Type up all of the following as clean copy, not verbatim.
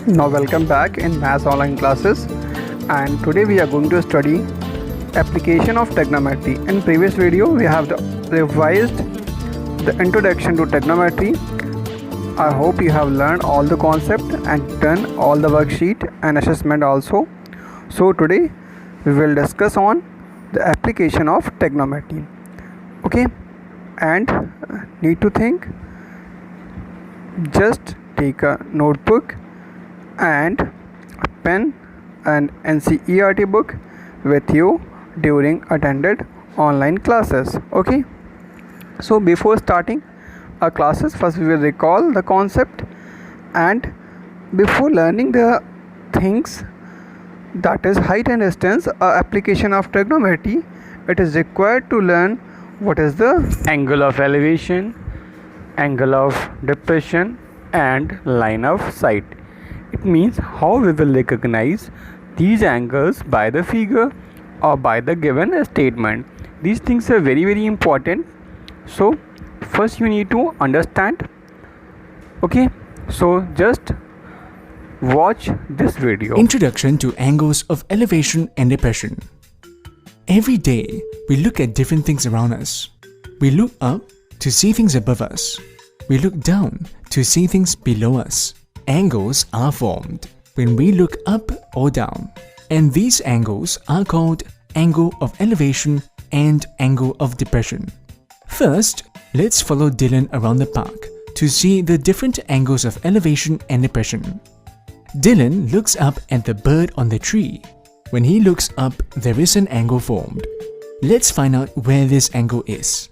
Now welcome back in Maths Online classes, and today we are going to study application of trigonometry. In previous video we have revised the introduction to trigonometry. I hope you have learned all the concept and done all the worksheet and assessment also. So today we will discuss on the application of trigonometry. Okay, and need to think, just take a notebook and a pen and NCERT book with you during attended online classes. Okay, so before starting our classes, first we will recall the concept, and before learning the things, that is height and distance, application of trigonometry, it is required to learn what is the angle of elevation, angle of depression and line of sight. It means how we will recognize these angles by the figure or by the given statement. These things are very important. So first you need to understand. Okay, so just watch this video. Introduction to angles of elevation and depression. Every day we look at different things around us. We look up to see things above us. We look down to see things below us. Angles are formed when we look up or down, and these angles are called angle of elevation and angle of depression. First, let's follow Dylan around the park to see the different angles of elevation and depression. Dylan looks up at the bird on the tree. When he looks up, there is an angle formed. Let's find out where this angle is.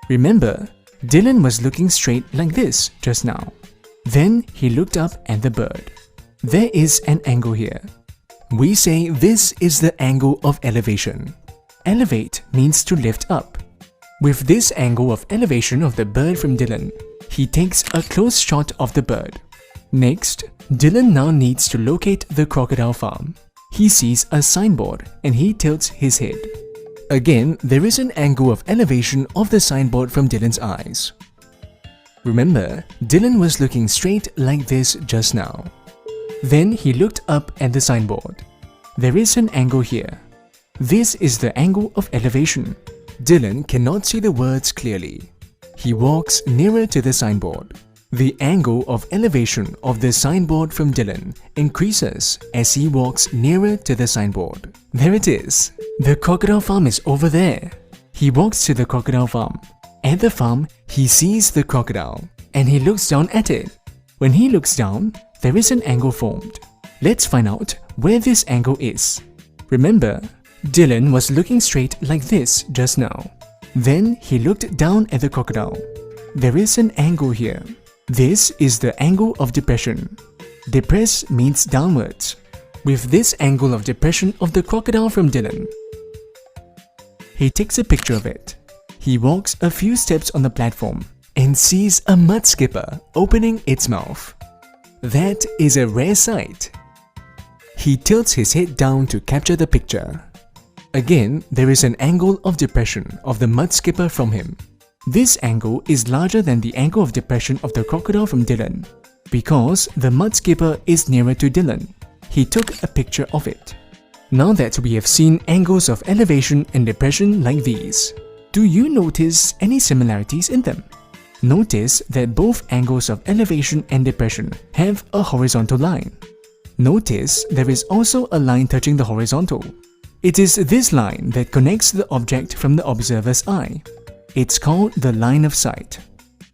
Remember, Dylan was looking straight like this just now. Then he looked up at the bird. There is an angle here. We say this is the angle of elevation. Elevate means to lift up. With this angle of elevation of the bird from Dylan, he takes a close shot of the bird. Next, Dylan now needs to locate the crocodile farm. He sees a signboard and he tilts his head. Again, there is an angle of elevation of the signboard from Dylan's eyes. Remember, Dylan was looking straight like this just now. Then he looked up at the signboard. There is an angle here. This is the angle of elevation. Dylan cannot see the words clearly. He walks nearer to the signboard. The angle of elevation of the signboard from Dylan increases as he walks nearer to the signboard. There it is. The crocodile farm is over there. He walks to the crocodile farm. At the farm, he sees the crocodile and he looks down at it. When he looks down, there is an angle formed. Let's find out where this angle is. Remember, Dylan was looking straight like this just now. Then he looked down at the crocodile. There is an angle here. This is the angle of depression. Depress means downwards. With this angle of depression of the crocodile from Dylan, he takes a picture of it. He walks a few steps on the platform and sees a mud skipper opening its mouth. That is a rare sight. He tilts his head down to capture the picture. Again, there is an angle of depression of the mud skipper from him. This angle is larger than the angle of depression of the crocodile from Dylan. Because the mud skipper is nearer to Dylan, he took a picture of it. Now that we have seen angles of elevation and depression like these, do you notice any similarities in them? Notice that both angles of elevation and depression have a horizontal line. Notice there is also a line touching the horizontal. It is this line that connects the object from the observer's eye. It's called the line of sight.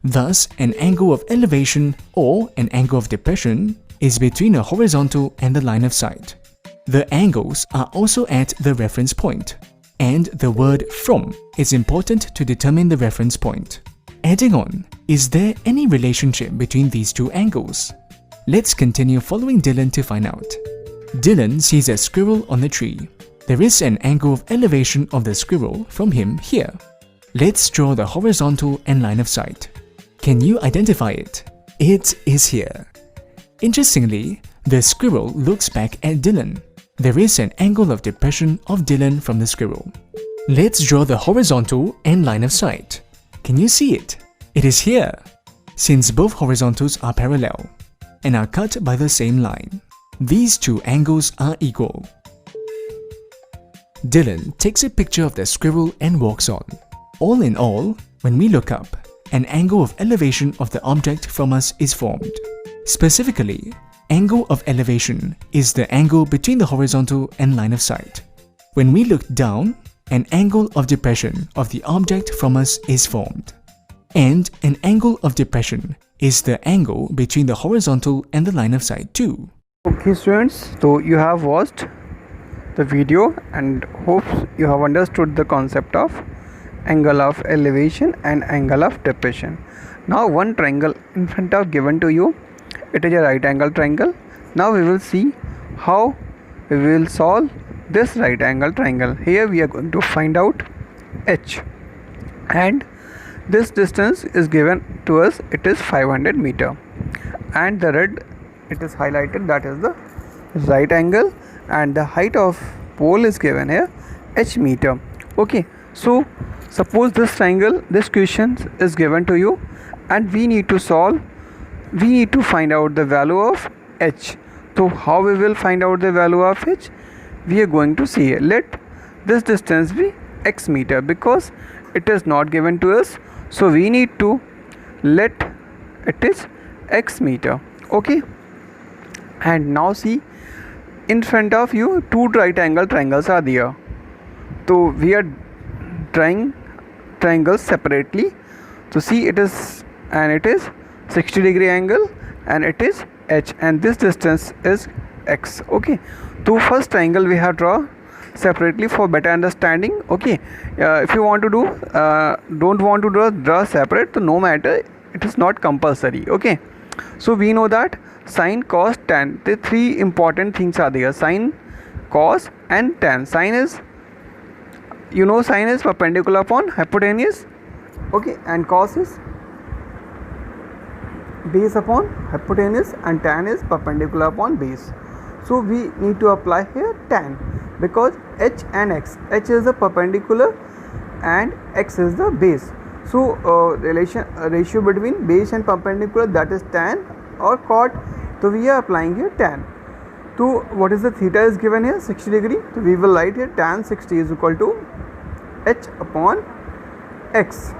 Thus, an angle of elevation or an angle of depression is between a horizontal and the line of sight. The angles are also at the reference point, and the word from is important to determine the reference point. Adding on, is there any relationship between these two angles? Let's continue following Dylan to find out. Dylan sees a squirrel on the tree. There is an angle of elevation of the squirrel from him here. Let's draw the horizontal and line of sight. Can you identify it? It is here. Interestingly, the squirrel looks back at Dylan. There is an angle of depression of Dylan from the squirrel. Let's draw the horizontal and line of sight. Can you see it? It is here. Since both horizontals are parallel, and are cut by the same line. These two angles are equal. Dylan takes a picture of the squirrel and walks on. All in all, when we look up, an angle of elevation of the object from us is formed. Specifically, angle of elevation is the angle between the horizontal and line of sight. When we look down, an angle of depression of the object from us is formed. And an angle of depression is the angle between the horizontal and the line of sight too. Okay students, so you have watched the video and hopes you have understood the concept of angle of elevation and angle of depression. Now one triangle in front of given to you, it is a right angle triangle. Now we will see how we will solve this right angle triangle. Here we are going to find out h, and this distance is given to us, it is 500 meter, and the red it is highlighted, that is the right angle, and the height of pole is given here h meter. Okay, so suppose this triangle, this question is given to you and we need to find out the value of h. So how we will find out the value of h? We are going to see here, let this distance be x meter because it is not given to us, so we need to let it is x meter. Okay, and now see, in front of you two right angle triangles are there, so we are drawing triangles separately. So see, it is 60-degree angle and it is h, and this distance is x. Okay, so first triangle we have draw separately for better understanding. Okay, if you want to do don't want to draw separate, so no matter, it is not compulsory. Okay, so we know that sine, cos, tan, the three important things are there: sine, cos and tan. Sine is, you know, sine is perpendicular upon hypotenuse. Okay, and cos is base upon hypotenuse and tan is perpendicular upon base. So we need to apply here tan because h and x, h is the perpendicular and x is the base. So ratio between base and perpendicular, that is tan or cot. So we are applying here tan. So what is the theta is given here? 60 degree. So we will write here tan 60 is equal to h upon x.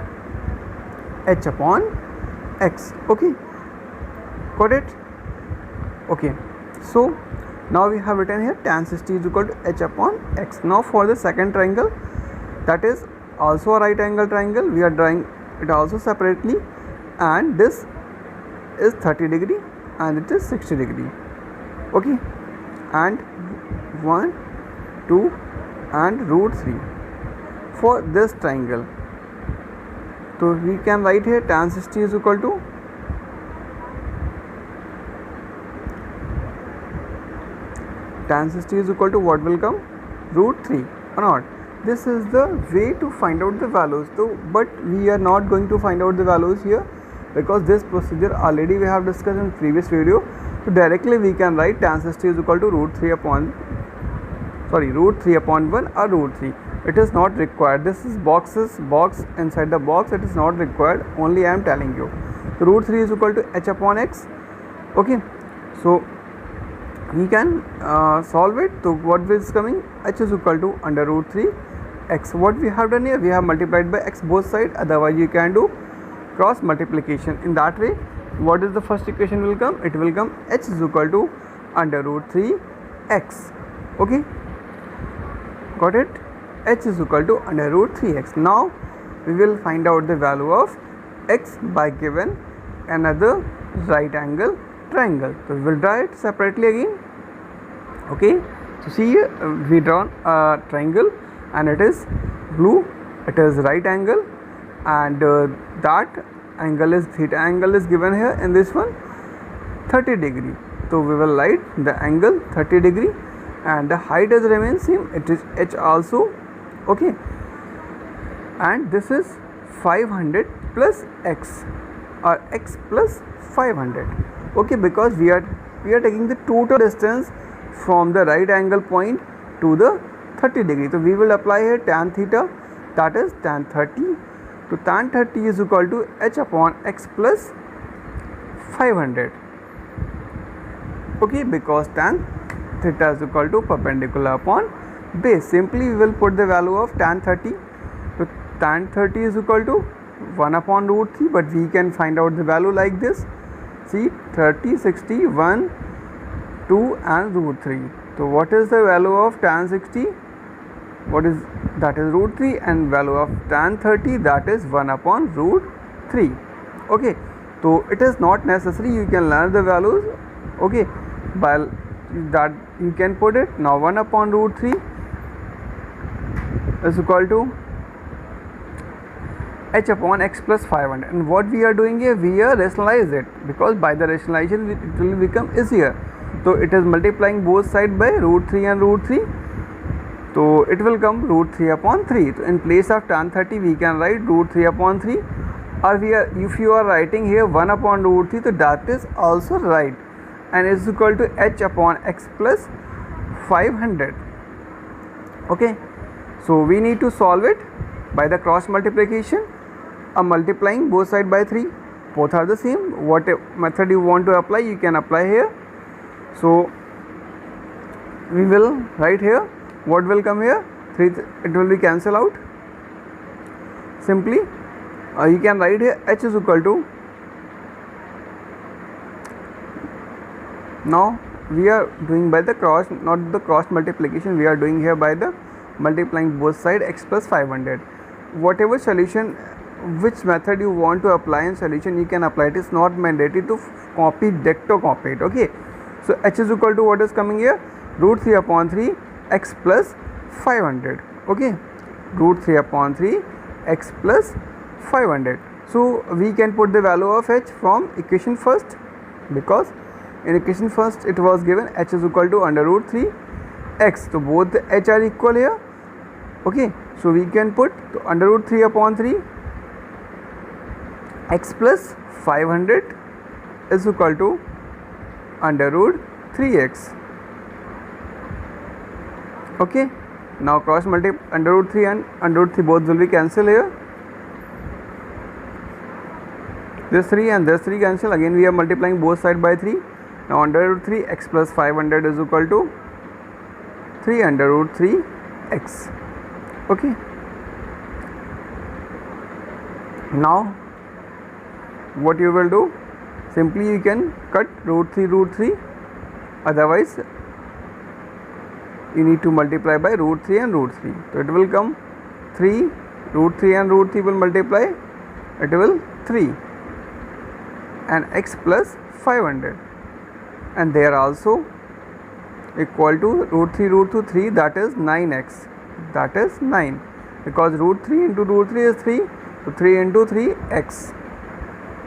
H upon x. Okay, got it? Okay, so now we have written here tan 60 is equal to h upon x. Now for the second triangle, that is also a right angle triangle, we are drawing it also separately, and this is 30 degree and it is 60 degree. Okay, and 1, 2 and root 3 for this triangle. So we can write here tan 60 is equal to what will come? Root 3 or not? This is the way to find out the values. So but we are not going to find out the values here because this procedure already we have discussed in previous video. So directly we can write tan 60 is equal to root 3 upon 1 or root 3. It is not required. This is box inside the box. It is not required. Only I am telling you. So root 3 is equal to h upon x. Okay, so we can solve it. So what is coming? H is equal to under root 3 x. What we have done here? We have multiplied by x both sides. Otherwise you can do cross multiplication. In that way, what is the first equation will come? It will come h is equal to under root 3 x. Okay, got it? H is equal to under root 3x. Now we will find out the value of x by given another right angle triangle. So we will draw it separately again. Okay, so see here we drawn a triangle and it is blue, it is right angle, and that angle is theta angle is given here in this one 30 degree. So we will write the angle 30 degree and the height is remain same, it is h also. Okay, and this is 500 plus x or x plus 500. Okay, because we are taking the total distance from the right angle point to the 30 degree. So we will apply here tan theta, that is tan 30. So tan 30 is equal to h upon x plus 500. okay, because tan theta is equal to perpendicular upon base. Simply we will put the value of tan 30. So tan 30 is equal to 1 upon root 3, but we can find out the value like this. See, 30, 60, 1, 2 and root 3. So what is the value of tan 60? What is that? Is root 3, and value of tan 30, that is 1 upon root 3. Okay, so it is not necessary, you can learn the values, okay, by that you can put it. Now 1 upon root 3 is equal to h upon x plus 500, and what we are doing here, we are rationalize it, because by the rationalization it will become easier. So it is multiplying both sides by root 3 and root 3, so it will come root 3 upon 3. So in place of tan 30 we can write root 3 upon 3, or if you are writing here 1 upon root 3, so that is also right, and is equal to h upon x plus 500. Okay, so we need to solve it by the cross multiplication, multiplying both sides by 3. Both are the same. What method you want to apply, you can apply here. So we will write here, what will come here, 3, it will be cancel out. Simply you can write here h is equal to, now we are doing by the cross, not the cross multiplication, we are doing here by the multiplying both side x plus 500. Whatever solution, which method you want to apply in solution, you can apply it. Is not mandatory to copy, dicto copy it. Okay, so h is equal to, what is coming here, root 3 upon 3 x plus 500. Okay, root 3 upon 3 x plus 500. So we can put the value of h from equation first, because in equation first it was given h is equal to under root 3 x, so both the h are equal here. Okay, so we can put under root 3 upon 3 x plus 500 is equal to under root 3x. Okay, now cross multiply, under root 3 and under root 3 both will be cancelled here. This 3 and this 3 cancel, again we are multiplying both sides by 3. Now under root 3 x plus 500 is equal to 3 under root 3 x. Okay, now what you will do, simply you can cut root 3, otherwise you need to multiply by root 3 and root 3. So it will come 3, root 3 and root 3 will multiply, it will 3 and x plus 500, and they are also equal to root 3, 3, that is 9x, that is 9, because root 3 into root 3 is 3, so 3 into 3 x.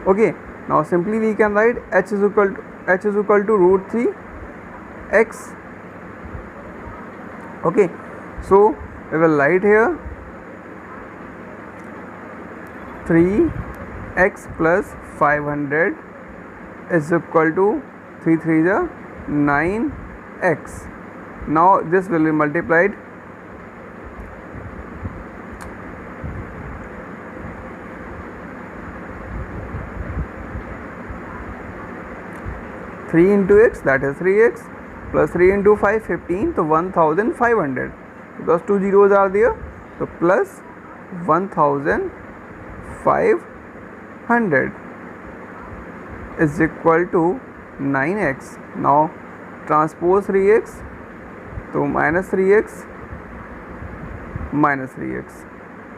Okay, now simply we can write h is equal to root 3 x. Okay, so we will write here 3x plus 500 is equal to 3 3 is 9x. Now this will be multiplied 3 into x, that is 3x, plus 3 into 5, 15, so 1500, because 2 zeros are there, so plus 1500 is equal to 9x. Now transpose 3x, so minus 3x, minus 3x.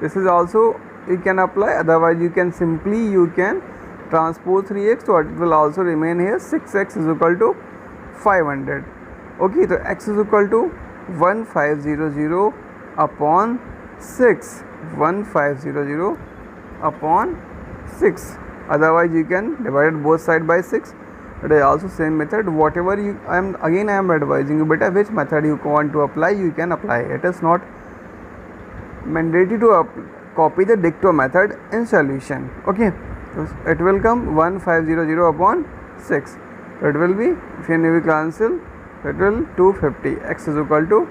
This is also you can apply, otherwise you can simply transpose 3x, so it will also remain here 6x is equal to 500. Okay, so x is equal to 1500 upon 6, 1500 upon 6. Otherwise you can divide both sides by 6. It is also same method. Whatever I am advising you, better which method you want to apply, you can apply. It is not mandatory to copy the dicto method in solution. Okay, so it will come 1500 upon 6. So it will be, if you will cancel, it will 250. X is equal to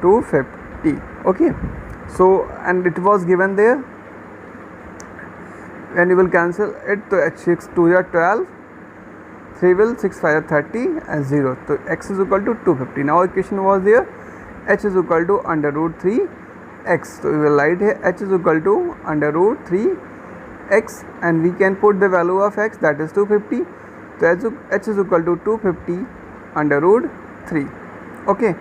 250. Okay, so and it was given there, when you will cancel it, so h6 2 are 12, 3 will 6 5 30 and 0. So x is equal to 250. Now equation was there, h is equal to under root 3 x. So we will write here h is equal to under root 3 x, and we can put the value of x, that is 250. So h is equal to 250 under root 3. Okay,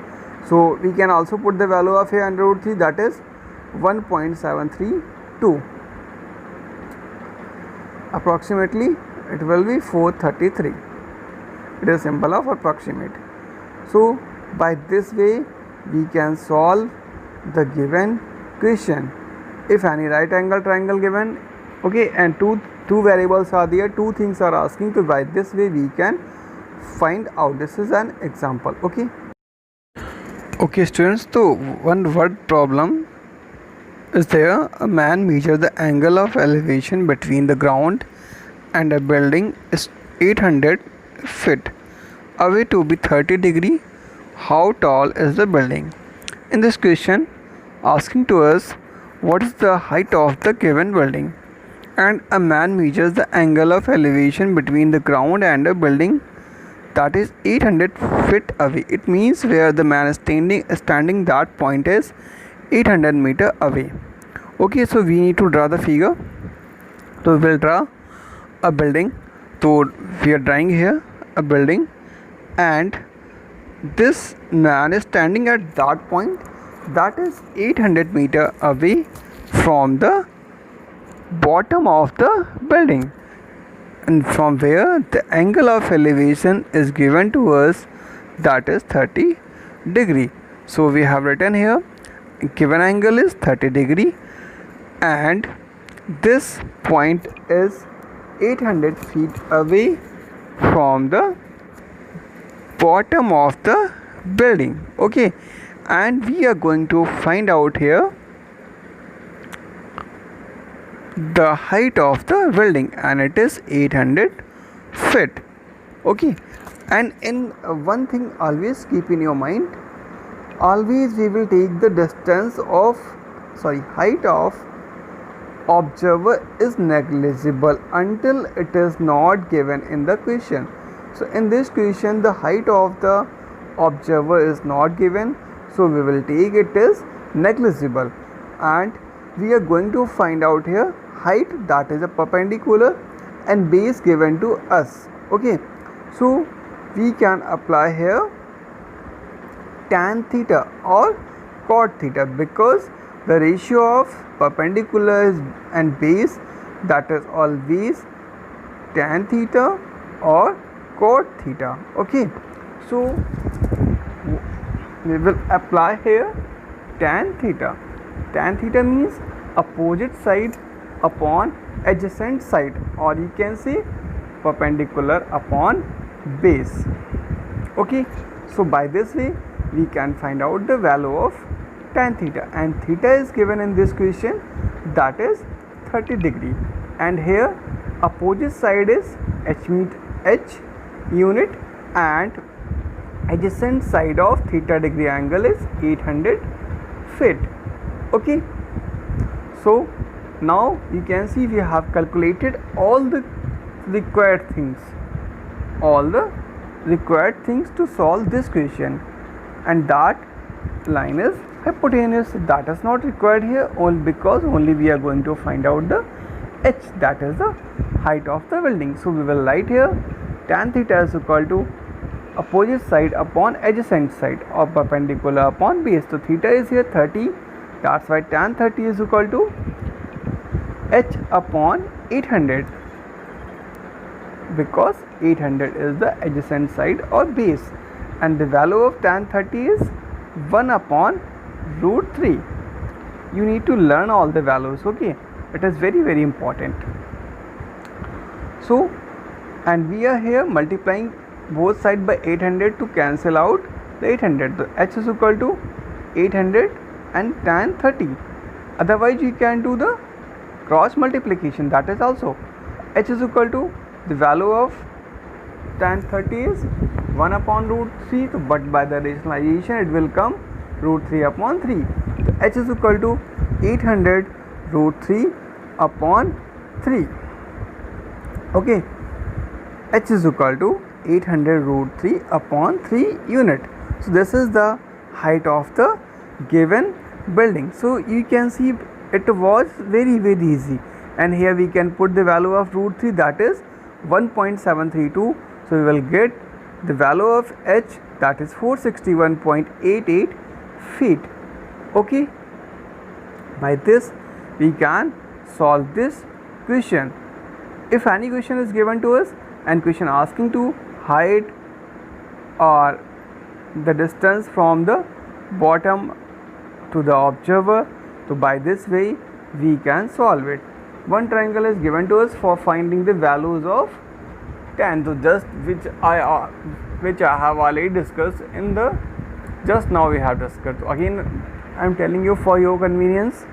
so we can also put the value of here under root 3, that is 1.732. Approximately it will be 433. It is symbol of approximate. So by this way we can solve the given question. If any right angle triangle given, okay, and two variables are there, two things are asking, so by this way we can find out. This is an example. Okay students, so one word problem is there. A man measures the angle of elevation between the ground and a building is 800 feet away to be 30 degree. How tall is the building? In this question asking to us what is the height of the given building, and a man measures the angle of elevation between the ground and a building that is 800 feet away. It means where the man is standing that point is 800 meter away. Okay, so we need to draw the figure. So we will draw a building. So we are drawing here a building, and this man is standing at that point that is 800 meter away from the bottom of the building, and from where the angle of elevation is given to us, that is 30 degree. So we have written here given angle is 30 degree, and this point is 800 feet away from the bottom of the building. Okay, and we are going to find out here the height of the building, and it is 800 feet. Okay, and in one thing always keep in your mind, always we will take the distance of height of observer is negligible until it is not given in the question. So in this question the height of the observer is not given, so we will take it is negligible, and we are going to find out here height, that is a perpendicular, and base given to us. Okay, so we can apply here tan theta or cot theta, because the ratio of perpendicular and base, that is always tan theta or cot theta. Okay, so we will apply here tan theta. Tan theta means opposite side upon adjacent side, or you can say perpendicular upon base. Okay, so by this way we can find out the value of tan theta, and theta is given in this question, that is 30 degree, and here opposite side is h unit, and adjacent side of theta degree angle is 800 feet. Okay, so now you can see we have calculated all the required things to solve this question, and that line is hypotenuse, that is not required here, because only we are going to find out the h, that is the height of the building. So we will write here tan theta is equal to opposite side upon adjacent side or perpendicular upon base. So theta is here 30, that's why tan 30 is equal to h upon 800, because 800 is the adjacent side or base, and the value of tan 30 is 1 upon root 3. You need to learn all the values. Okay, it is very, very important. So, and we are here multiplying both sides by 800 to cancel out the 800. The h is equal to 800 and tan 30. Otherwise you can do the cross multiplication, that is also h is equal to the value of tan 30 is 1 upon root 3, but by the rationalization it will come root 3 upon 3. So h is equal to 800 root 3 upon 3. Okay, h is equal to 800 root 3 upon 3 unit. So this is the height of the given building. So you can see it was very easy, and here we can put the value of root 3, that is 1.732. so we will get the value of h, that is 461.88 feet. Okay, by this we can solve this question. If any question is given to us and question asking to height or the distance from the bottom to the observer, so by this way we can solve it. One triangle is given to us for finding the values of tan, so just which I have already discussed in the just now we have discussed. So again I am telling you for your convenience.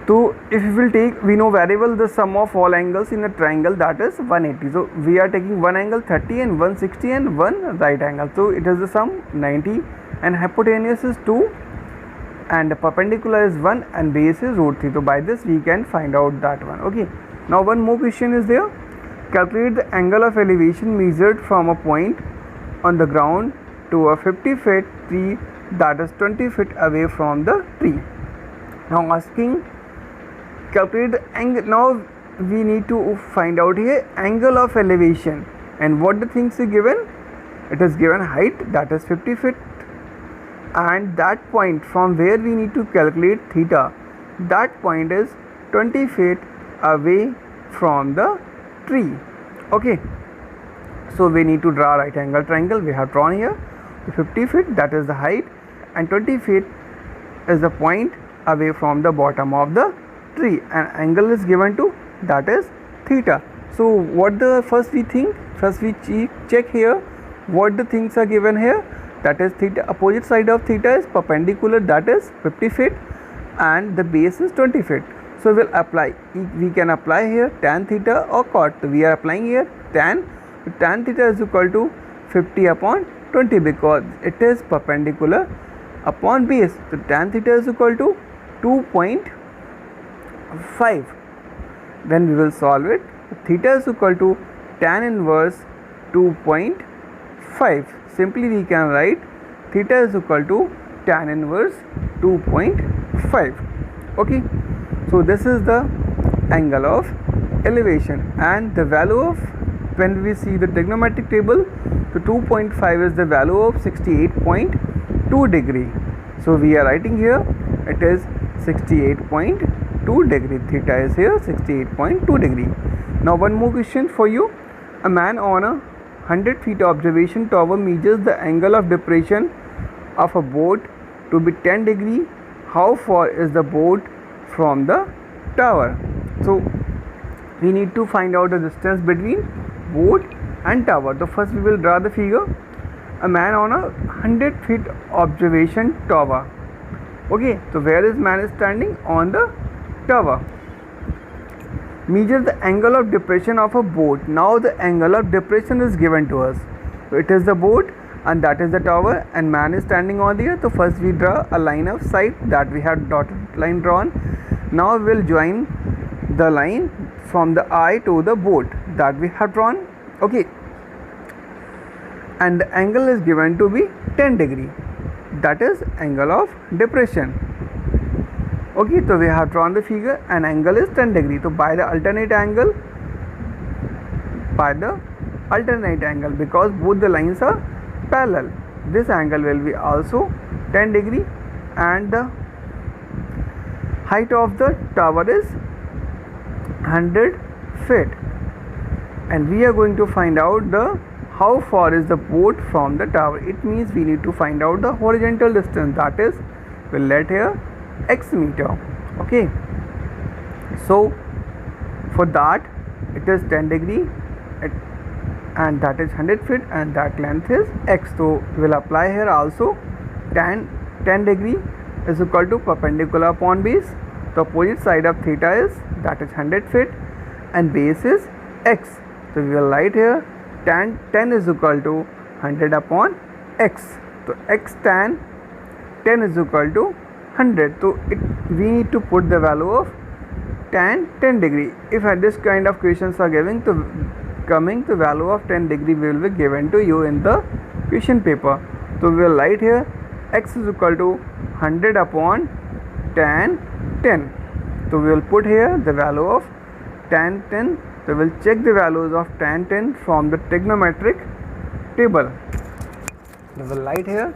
So if we will take, we know very well the sum of all angles in a triangle, that is 180. So we are taking one angle 30 and 160 and one right angle. So it is the sum 90, and hypotenuse is 2 and the perpendicular is 1 and base is root 3. So by this we can find out that one. Okay. Now one more question is there. Calculate the angle of elevation measured from a point on the ground to a 50 feet tree that is 20 feet away from the tree. Now asking calculate the angle. Now we need to find out here angle of elevation, and what the things is given. It is given height, that is 50 feet, and that point from where we need to calculate theta, that point is 20 feet away from the tree. Okay, so we need to draw right angle triangle. We have drawn here 50 feet, that is the height, and 20 feet is the point away from the bottom of the tree, and angle is given to, that is theta. So what the first we think, first we check here what the things are given here, that is theta, opposite side of theta is perpendicular, that is 50 feet, and the base is 20 feet. So we'll apply, we can apply here tan theta or cot. So we are applying here tan theta is equal to 50 upon 20 because it is perpendicular upon base. So tan theta is equal to 2.5. Then we will solve it. Theta is equal to tan inverse 2.5. Simply we can write theta is equal to tan inverse 2.5. Okay, so this is the angle of elevation, and the value of, when we see the trigonometric table, so 2.5 is the value of 68.2 degree. So we are writing here it is 68.2 degree. Theta is here 68.2 degree. Now one more question for you. A man on a 100 feet observation tower measures the angle of depression of a boat to be 10 degree. How far is the boat from the tower? So we need to find out the distance between boat and tower. So first we will draw the figure. A man on a 100 feet observation tower. Okay, so where is man is standing? On the tower. Measure the angle of depression of a boat. Now the angle of depression is given to us. So it is the boat and that is the tower, and man is standing on the earth. So first we draw a line of sight, that we have dotted line drawn. Now we will join the line from the eye to the boat that we have drawn. Okay, and the angle is given to be 10 degree, that is angle of depression. Okay, so we have drawn the figure and angle is 10 degree. So by the alternate angle, because both the lines are parallel, this angle will be also 10 degree, and the height of the tower is 100 feet, and we are going to find out the how far is the boat from the tower. It means we need to find out the horizontal distance, that is we'll let here x meter. Okay, so for that it is 10 degree and that is 100 feet, and that length is x. So we'll apply here also tan 10 degree is equal to perpendicular upon base. The opposite side of theta is, that is 100 feet, and base is x. So we will write here tan 10 is equal to 100 upon x. So x tan 10 is equal to 100. So we need to put the value of tan 10 degree. If this kind of questions are given, so coming to value of 10 degree will be given to you in the question paper. So we will write here x is equal to 100 upon tan 10. So we will put here the value of tan 10. So we will check the values of tan 10 from the trigonometric table. We will write here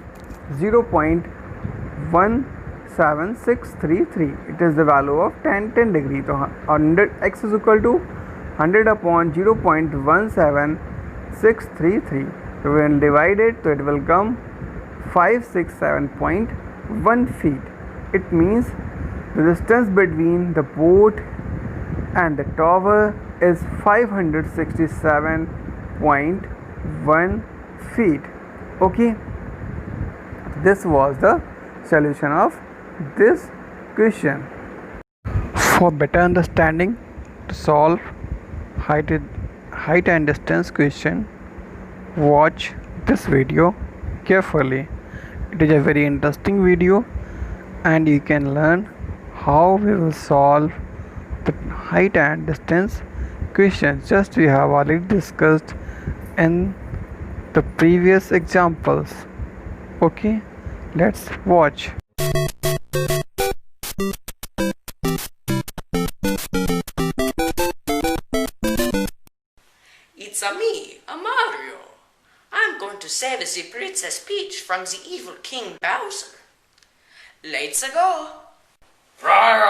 0.17633. It is the value of tan 10 degree. So 100 x is equal to 100 upon 0.17633. So we will divide it, so it will come 567.1 feet. It means the distance between the boat and the tower is 567.1 feet. Okay, this was the solution of this question. For better understanding, to solve height and distance question, watch this video carefully. It is a very interesting video and you can learn how we will solve the height and distance questions just we have already discussed in the previous examples. Okay, let's watch. It's me, a Mario. I'm going to save the Princess Peach from the evil King Bowser. Let's go. Mario,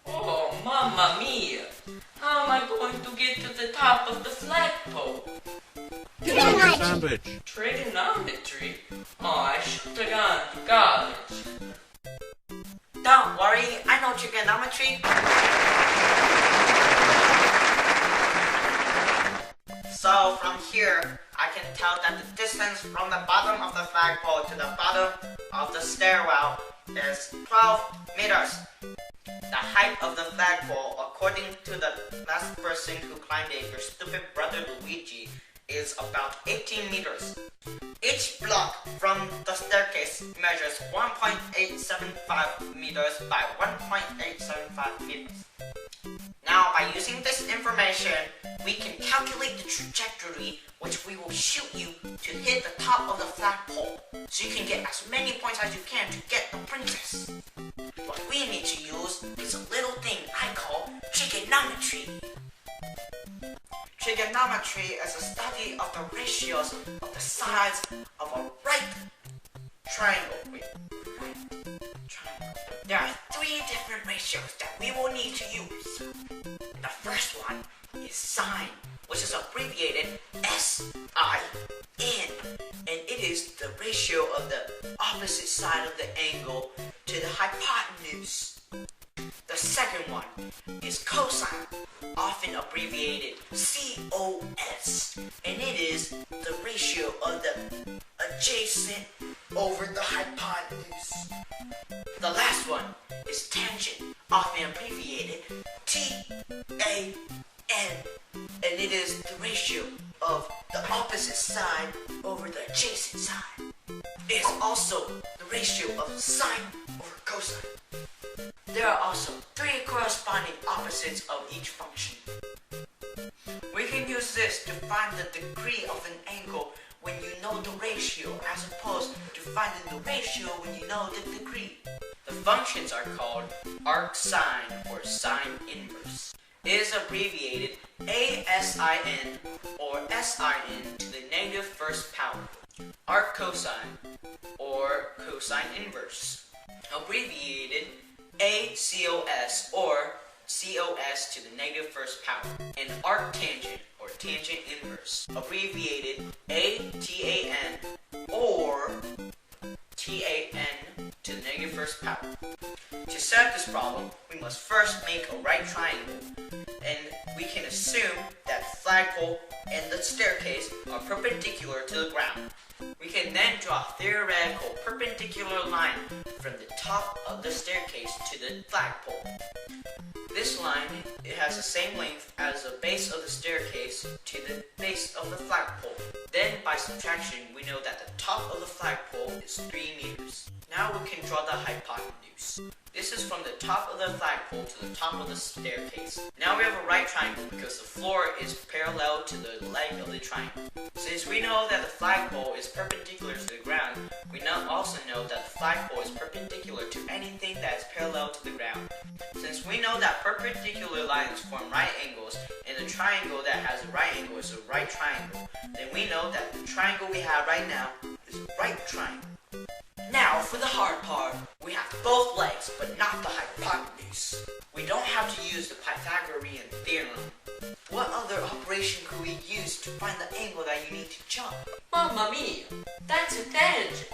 Oh, Mamma Mia! How am I going to get to the top of the flagpole? Sandwich. Trigonometry? Oh, I should have gone to college. Don't worry, I know trigonometry. So from here, I can tell that the distance from the bottom of the flagpole to the bottom of the stairwell is 12 meters. The height of the flagpole, according to the last person who climbed it, your stupid brother Luigi, is about 18 meters. Each block from the staircase measures 1.875 meters by 1.875 meters. Now, by using this information, we can calculate the trajectory which we will shoot you to hit the top of the flagpole, so you can get as many points as you can to get the princess. What we need to use is a little thing I call trigonometry. Trigonometry is a study of the ratios of the sides of a right triangle. There are three different ratios that we will need to use. The first one is sine, which is abbreviated SIN, and it is the ratio of the opposite side of the angle to the hypotenuse. The second one is cosine, often abbreviated COS, and it is the ratio of the adjacent over the hypotenuse. The last one is tangent, often abbreviated TAN, and it is the ratio of the opposite side over the adjacent side. It is also the ratio of sine over cosine. There are also three corresponding opposites of each function. We can use this to find the degree of an angle when you know the ratio, as opposed to finding the ratio when you know the degree. The functions are called arcsine or sine inverse. It is abbreviated ASIN or SIN to the negative first power. Arccosine or cosine inverse, abbreviated ACOS or cos to the negative first power, and arctangent or tangent inverse, abbreviated ATAN or TAN to the negative first power. To set this problem, we must first make a right triangle, and we can assume that the flagpole and the staircase are perpendicular to the ground. We can then draw a theoretical perpendicular line from the top of the staircase to the flagpole. This line, it has the same length as the base of the staircase to the base of the flagpole. Then by subtraction, we know that the top of the flagpole is 3 meters. Now we can draw the hypotenuse. This is from the top of the flagpole to the top of the staircase. Now we have a right triangle because the floor is parallel to the leg of the triangle. Since we know that the flagpole is perpendicular to the ground, we also know that the flagpole is perpendicular to anything that is parallel to the ground. Since we know that perpendicular lines form right angles, and the triangle that has a right angle is a right triangle, then we know that the triangle we have right now is a right triangle. Now for the hard part, we have both legs but not the hypotenuse. We don't have to use the Pythagorean theorem. What other operation could we use to find the angle that you need to jump? Mamma mia, that's a tangent.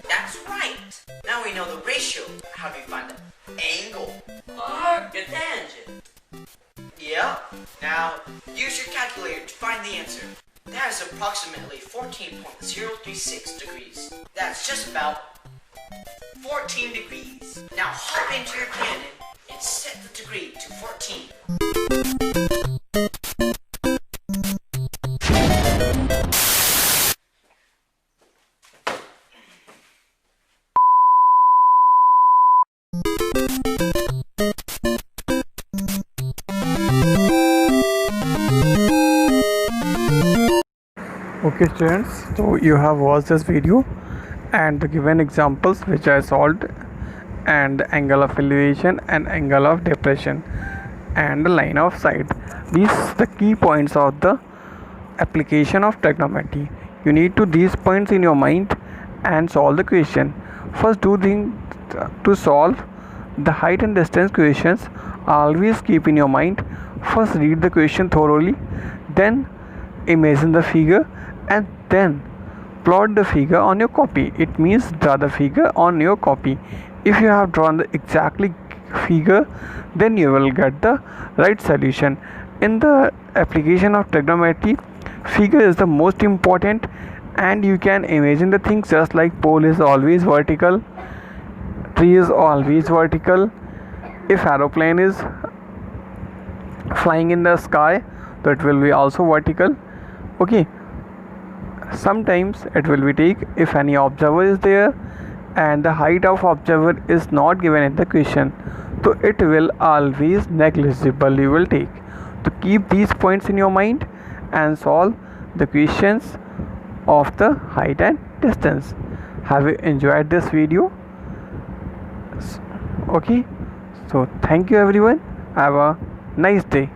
That's right! Now we know the ratio. How do we find the angle? Arctangent. Yep. Now use your calculator to find the answer. That is approximately 14.036 degrees. That's just about 14 degrees. Now hop into your cannon and set the degree to 14. Okay students, so you have watched this video and the given examples which I solved, and the angle of elevation and angle of depression and the line of sight. These are the key points of the application of trigonometry. You need to these points in your mind and solve the question. First do things to solve the height and distance questions. Always keep in your mind. First read the question thoroughly, then imagine the figure, and then plot the figure on your copy. It means draw the figure on your copy. If you have drawn the exactly figure, then you will get the right solution. In the application of trigonometry, figure is the most important, and you can imagine the things just like pole is always vertical, tree is always vertical. If aeroplane is flying in the sky, so it will be also vertical. Okay, sometimes it will be take if any observer is there and the height of observer is not given in the question, so it will always negligible you will take. To keep these points in your mind and solve the questions of the height and distance. Have you enjoyed this video? Okay, so thank you everyone. Have a nice day.